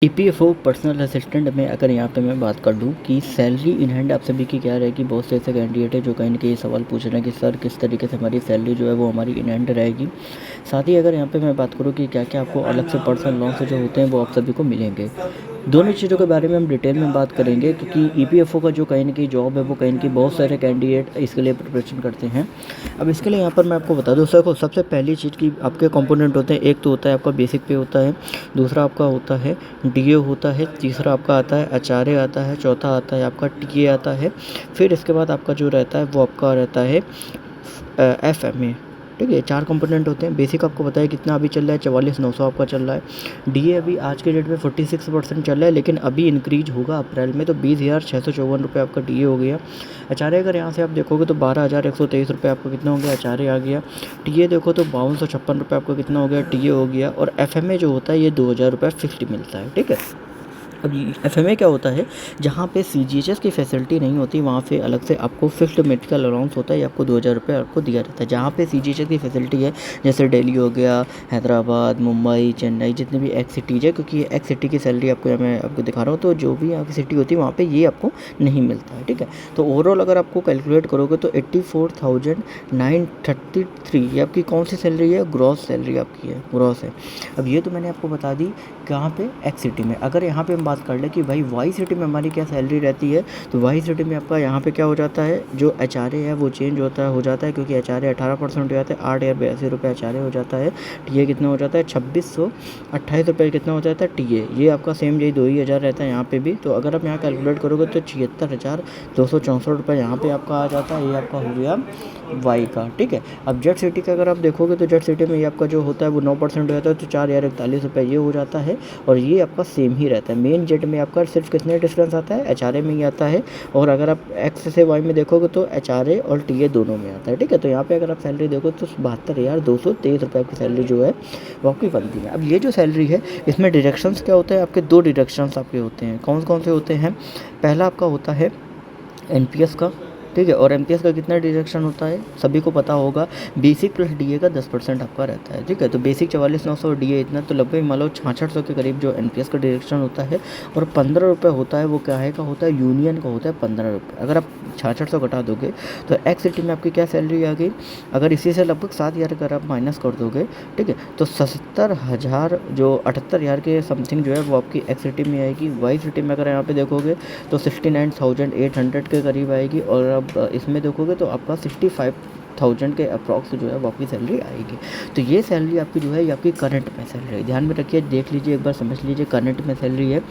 EPFO personal assistant में अगर यहाँ पे मैं बात कर दूँ कि सैलरी इन हैंड आप सभी की क्या रहेगी। बहुत से ऐसे कैंडिडेट है जो कहीं न कहीं सवाल पूछ रहे हैं कि सर किस तरीके से हमारी सैलरी जो है वो हमारी इन हैंड रहेगी। साथ ही अगर यहाँ पे मैं बात करूँ कि क्या-क्या आपको अलग से पर्सनल लोन्स जो होते हैं वो आप सभी को मिलेंगे। दोनों चीज़ों के बारे में हम डिटेल में बात करेंगे क्योंकि ईपीएफओ का जो कहीं न कहीं जॉब है वो कहीं न कहीं बहुत सारे कैंडिडेट इसके लिए प्रिपरेशन करते हैं। अब इसके लिए यहाँ पर मैं आपको बता दूँ देखो सबसे पहली चीज़ कि आपके कंपोनेंट होते हैं। एक तो होता है आपका बेसिक पे होता है, दूसरा आपका होता है डीए होता है, तीसरा आपका आता है एचआरए आता है, चौथा आता है आपका टीए आता है। फिर इसके बाद आपका जो रहता है वो आपका रहता है एफएमए। ठीक है, 4 कंपोनेंट होते हैं। बेसिक आपको पता है कितना अभी चल रहा है, 44,900 आपका चल रहा है। डीए अभी आज के डेट में 46% चल रहा है, लेकिन अभी इंक्रीज होगा अप्रैल में तो 20,654 रुपये आपका डीए हो गया। एचआरए अगर यहाँ से आप देखोगे तो 12,123 रुपये आपका कितना हो गया, एचआरए आ गया। टीए देखो तो 5256 रुपये आपका कितना हो गया, टीए हो गया। और एफएमए जो होता है ये 2,000 रुपये फिक्स्ड मिलता है। ठीक है, अब एफएमए क्या होता है, जहाँ पे सीजीएचएस की फैसिलिटी नहीं होती वहाँ पे अलग से आपको फिक्स्ड मेडिकल अलाउंस होता है, ये आपको 2,000 रुपये आपको दिया रहता है। जहाँ पे सीजीएचएस की फैसिलिटी है जैसे दिल्ली हो गया, हैदराबाद, मुंबई, चेन्नई, जितने भी एक्स सिटीज़ है, क्योंकि एक्स सिटी की सैलरी आपको यहाँ मैं आपको दिखा रहा हूँ, तो जो भी यहाँ की सिटी होती है वहाँ पर ये आपको नहीं मिलता है। ठीक है, तो ओवरऑल अगर आपको कैलकुलेट करोगे तो 84,933 ये आपकी कौन सी सैलरी है, ग्रॉस सैलरी आपकी है, ग्रॉस है। अब ये तो मैंने आपको बता दी कहाँ पे, एक्स सिटी में। अगर यहाँ पे हम बात कर ले कि भाई वाई सिटी में हमारी क्या सैलरी रहती है, तो वाई सिटी में आपका यहाँ पे क्या हो जाता है, जो एचआरए है वो चेंज हो जाता है क्योंकि एचआरए 18% हो जाता है, 8,082 रुपये एचआरए हो जाता है। टीए कितना हो जाता है, 2,628 रुपये कितना हो जाता है टीए। ये आपका सेम यही 2,000 रहता है यहाँ पे भी। तो अगर आप यहाँ कैलकुलेट करोगे तो 76,264 रुपये यहाँ पे आपका आ जाता है। ये आपका हो गया वाई का। ठीक है, अब जेट सिटी का अगर आप देखोगे तो जेट सिटी में ये आपका जो होता है वो 9% हो जाता है, तो 4,041 रुपये ये हो जाता है। और ये आपका सेम ही रहता है। मेन जेट में आपका सिर्फ कितने डिफरेंस आता है, एचआरए में ही आता है। और अगर आप एक्स से वाई में देखोगे तो एचआरए और टीए दोनों में आता है। ठीक है, तो यहाँ पे अगर आप सैलरी देखो तो 72,223 रुपये आपकी सैलरी जो है वो आपकी बनती है। अब ये जो सैलरी है इसमें डिडक्शंस क्या होता है, आपके 2 डिडक्शंस आपके होते हैं। कौन कौन से होते हैं, पहला आपका होता है एनपीएस का। ठीक है, और एमपीएस का कितना डिडक्शन होता है सभी को पता होगा, बेसिक प्लस डीए का 10% आपका रहता है। ठीक है, तो बेसिक 44,900 और डीए इतना, तो लगभग मान लो 6600 के करीब जो एनपीएस का डिडक्शन होता है। और 15 रुपये होता है वो क्या है का होता है, यूनियन का होता है 15 रुपये। अगर आप 6600 घटा दोगे तो एक्स सिटी में आपकी क्या सैलरी आ गई, अगर इसी से लगभग 7,000 अगर आप माइनस कर दोगे, ठीक है, तो 77,000 जो 78,000 के समथिंग जो है वो आपकी एक्स सिटी में आएगी। वाई सिटी में अगर यहाँ पे देखोगे तो 69,800 के करीब आएगी। और अब इसमें देखोगे तो आपका 65,000 के अप्रॉक्स जो है वो आपकी सैलरी आएगी। तो ये सैलरी आपकी जो है ये आपकी करंट में सैलरी है। ध्यान में रखिए, देख लीजिए एक बार, समझ लीजिए, करंट में सैलरी है।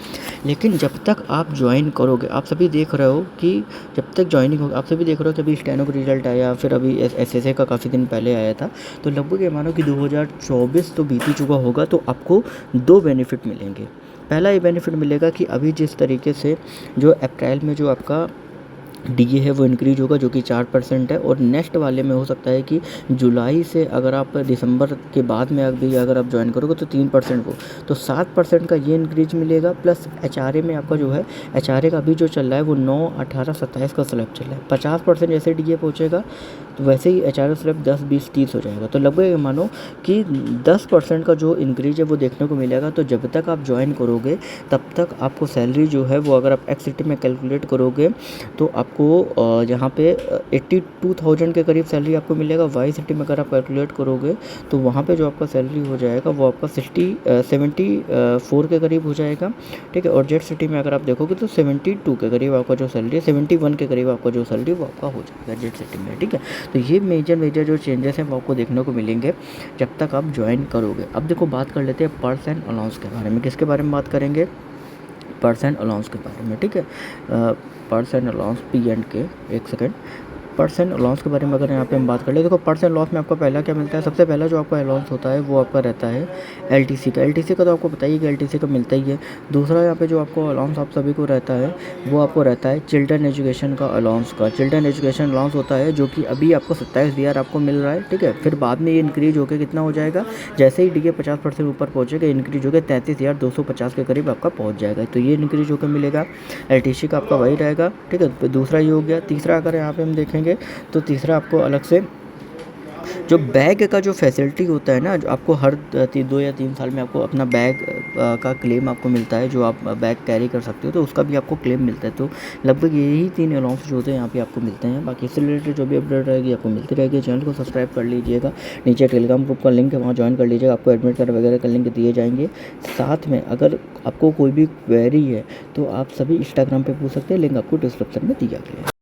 लेकिन जब तक आप ज्वाइन करोगे, आप सभी देख रहे हो कि जब तक ज्वाइनिंग होगी, आप सभी देख रहे हो कि अभी स्टेनो का रिजल्ट आया, फिर अभी एसएसए का काफ़ी दिन पहले आया था। तो लगभग ये मानो कि 2024 तो बीत ही चुका होगा, तो आपको 2 बेनिफिट मिलेंगे। पहला ये बेनिफिट मिलेगा कि अभी जिस तरीके से जो अप्रैल में जो आपका डीए है वो इंक्रीज होगा जो कि 4% है। और नेक्स्ट वाले में हो सकता है कि जुलाई से अगर आप दिसंबर के बाद में अभी अगर आप ज्वाइन करोगे तो 3% को, तो 7% का ये इंक्रीज मिलेगा। प्लस एचआरए में आपका जो है, एचआरए का अभी जो चल रहा है वो 9, 18, 27 का स्लैब चल रहा है। 50% जैसे डीए पहुँचेगा तो वैसे ही एचआरए स्लैब 10, 20, 30 हो जाएगा। तो लगभग मानो कि 10% का जो इंक्रीज है वो देखने को मिलेगा। तो जब तक आप ज्वाइन करोगे तब तक आपको सैलरी जो है वो, अगर आप एक्स सिटी में कैलकुलेट करोगे तो आपको यहाँ पे 82,000 के करीब सैलरी आपको मिलेगा। वाई सिटी में अगर आप कैलकुलेट करोगे तो वहाँ पे जो आपका सैलरी हो जाएगा वो आपका 74 के करीब हो जाएगा। ठीक है, और जेट सिटी में अगर आप देखोगे तो 72 के करीब आपका जो सैलरी है, 71 के करीब आपका जो सैलरी वो आपका हो जाएगा जेट सिटी में। ठीक है, तो ये मेजर जो चेंजेस हैं वो आपको देखने को मिलेंगे जब तक आप ज्वाइन करोगे। अब देखो बात कर लेते हैं पर्सन अलाउंस के बारे में। किसके बारे में बात करेंगे, पर्सन अलाउंस के बारे में। ठीक है, पर्सन अलाउंस पी एंड के, एक सेकेंड, पर्सन अलाउंस के बारे में अगर यहाँ पे हम बात कर ले, देखो पर्सन अलाउंस में आपको पहला क्या मिलता है, सबसे पहला जो आपका अलाउंस होता है वो आपका रहता है एलटीसी का। एलटीसी का तो आपको पता ही है कि एलटीसी का मिलता ही है। दूसरा यहाँ पे जो आपको अलाउंस आप सभी को रहता है वो आपको रहता है चिल्ड्रन एजुकेशन का अलाउंस का। चिल्ड्रन एजुकेशन अलाउंस होता है जो कि अभी आपको 27,000 आपको मिल रहा है। ठीक है, फिर बाद में ये इंक्रीज होकर कितना हो जाएगा, जैसे ही डीए 50% ऊपर पहुँचेगा इंक्रीज होकर 33,250 के करीब आपका पहुँच जाएगा। तो ये इंक्रीज होकर मिलेगा। एलटीसी का आपका वही रहेगा। ठीक है, तो दूसरा ये हो गया। तीसरा अगर यहाँ पे हम देखेंगे तो तीसरा आपको अलग से जो बैग का जो फैसिलिटी होता है ना, जो आपको हर 2 या 3 साल में आपको अपना बैग का क्लेम आपको मिलता है, जो आप बैग कैरी कर सकते हो, तो उसका भी आपको क्लेम मिलता है। तो लगभग यही 3 अलाउंस जो होते हैं यहाँ पे आपको मिलते हैं। बाकी इससे रिलेटेड जो भी अपडेट रहेगी आपको मिलती रहेगी। चैनल को सब्सक्राइब कर लीजिएगा। नीचे टेलीग्राम ग्रुप का लिंक है, वहाँ ज्वाइन कर लीजिएगा। आपको एडमिट कार्ड वगैरह का लिंक दिए जाएंगे। साथ में अगर आपको कोई भी क्वेरी है तो आप सभी इंस्टाग्राम पे पूछ सकते हैं, लिंक आपको डिस्क्रिप्शन में दिया गया है।